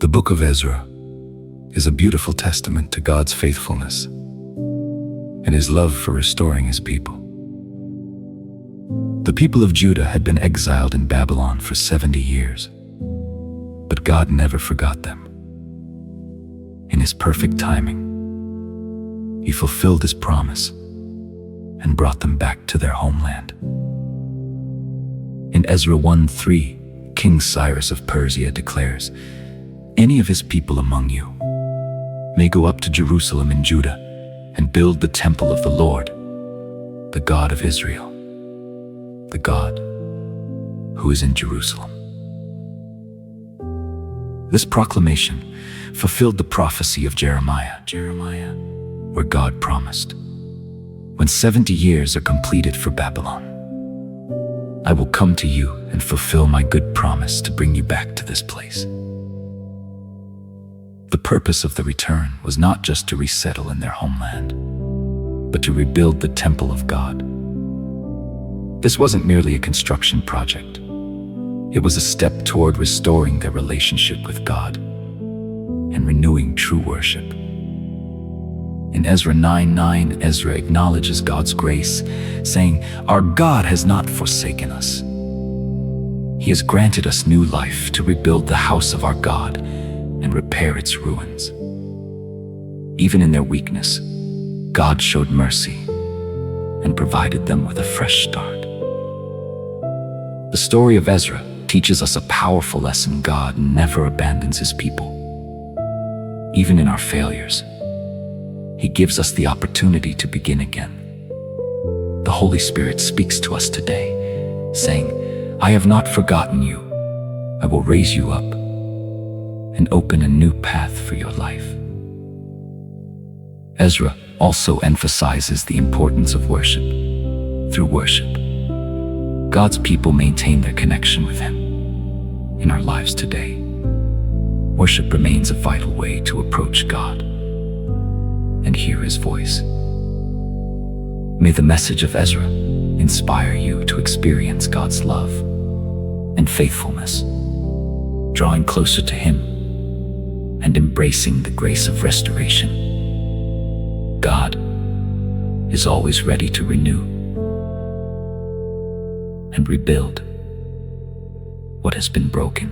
The book of Ezra is a beautiful testament to God's faithfulness and His love for restoring His people. The people of Judah had been exiled in Babylon for 70 years, but God never forgot them. In His perfect timing, He fulfilled His promise and brought them back to their homeland. In Ezra 1:3, King Cyrus of Persia declares, "Any of his people among you may go up to Jerusalem in Judah and build the temple of the Lord, the God of Israel, the God who is in Jerusalem." This proclamation fulfilled the prophecy of Jeremiah, where God promised, "When 70 years are completed for Babylon, I will come to you and fulfill my good promise to bring you back to this place." The purpose of the return was not just to resettle in their homeland, but to rebuild the temple of God. This wasn't merely a construction project. It was a step toward restoring their relationship with God and renewing true worship. In Ezra 9:9, Ezra acknowledges God's grace, saying, "Our God has not forsaken us. He has granted us new life to rebuild the house of our God and repair its ruins." Even in their weakness, God showed mercy and provided them with a fresh start. The story of Ezra teaches us a powerful lesson: God never abandons His people. Even in our failures, He gives us the opportunity to begin again. The Holy Spirit speaks to us today, saying, "I have not forgotten you. I will raise you up and open a new path for your life." Ezra also emphasizes the importance of worship. Through worship, God's people maintain their connection with Him. In our lives today, worship remains a vital way to approach God and hear His voice. May the message of Ezra inspire you to experience God's love and faithfulness, drawing closer to Him and embracing the grace of restoration. God is always ready to renew and rebuild what has been broken.